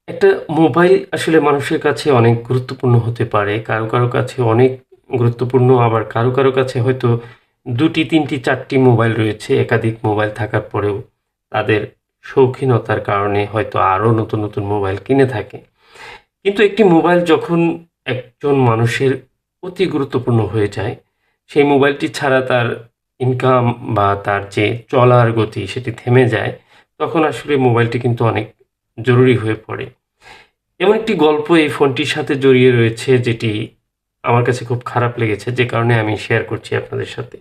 একটা মোবাইল আসলে মানুষের কাছে অনেক গুরুত্বপূর্ণ হতে পারে। কারো, কারো কাছে অনেক গুরুত্বপূর্ণ, আবার কারো, কারো কাছে হয়তো ২ টি, ৩ টি, ৪ টি মোবাইল রয়েছে। একাধিক মোবাইল থাকার পরেও তাদের শৌখিনতার কারণে হয়তো আরও নতুন, নতুন মোবাইল কিনে থাকে। কিন্তু একটি মোবাইল যখন একজন মানুষের অতি গুরুত্বপূর্ণ হয়ে যায়, সেই মোবাইলটি ছাড়া তার ইনকাম বা তার যে চলার গতি সেটি থেমে যায়, তখন আসলে মোবাইলটি কিন্তু অনেক জরুরি হয়ে পড়ে। এমন একটি গল্প এই ফোনটির সাথে জড়িয়ে রয়েছে যেটি আমার কাছে খুব খারাপ লেগেছে, যে কারণে আমি শেয়ার করছি আপনাদের সাথে।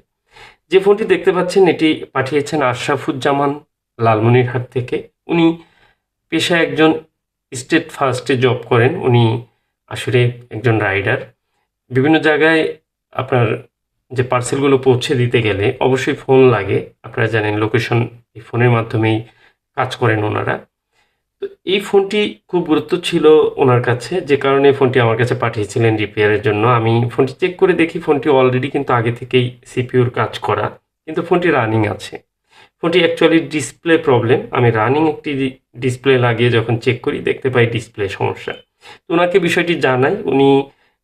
যে ফোনটি দেখতে পাচ্ছেন এটি পাঠিয়েছেন আশরাফুজ্জামান লালমনিরহাট থেকে। উনি পেশায় একজন স্টেট ফার্স্টে জব করেন। উনি আসলে একজন রাইডার। বিভিন্ন জায়গায় আপনার যে পার্সেলগুলো পৌঁছে দিতে গেলে অবশ্যই ফোন লাগে। আপনারা জানেন লোকেশন এই ফোনের মাধ্যমেই কাজ করেন ওনারা। তো এই ফোনটি খুব গুরুত্ব ছিল ওনার কাছে, যে কারণে ফোনটি আমার কাছে পাঠিয়েছিলেন রিপেয়ারের জন্য। আমি ফোনটি চেক করে দেখি ফোনটি অলরেডি কিন্তু আগে থেকেই সিপিইউর কাজ করা, কিন্তু ফোনটি রানিং আছে। ফোনটি অ্যাকচুয়ালি ডিসপ্লে প্রবলেম। আমি রানিং একটি ডিসপ্লে লাগিয়ে যখন চেক করি দেখতে পাই ডিসপ্লে সমস্যা। তো ওনাকে বিষয়টি জানাই। উনি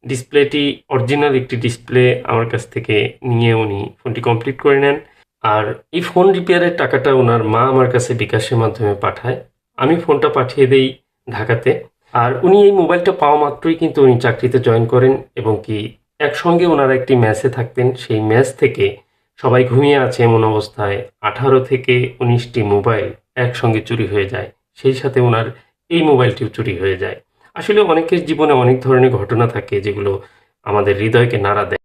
ডিসপ্লেটি অরিজিনাল একটি ডিসপ্লে আমার কাছ থেকে নিয়ে উনি ফোনটি কমপ্লিট করে নেন। আর এই ফোন রিপেয়ারের টাকাটা ওনার মা আমার কাছে বিকাশের মাধ্যমে পাঠায়। আমি ফোনটা পাঠিয়ে দেই ঢাকাতে। আর উনি এই মোবাইলটা পাওয়া মাত্রই কিন্তু উনি চাকরিতে জয়েন করেন, এবং কি একসঙ্গে ওনারা একটি ম্যাচে থাকতেন। সেই ম্যাচ থেকে সবাই ঘুমিয়ে আছে এমন অবস্থায় 18 থেকে 19টি মোবাইল একসঙ্গে চুরি হয়ে যায়। সেই সাথে ওনার এই মোবাইলটিও চুরি হয়ে যায়। আসলে অনেকের জীবনে অনেক ধরনের ঘটনা থাকে যেগুলো আমাদের হৃদয়কে নাড়া দেয়।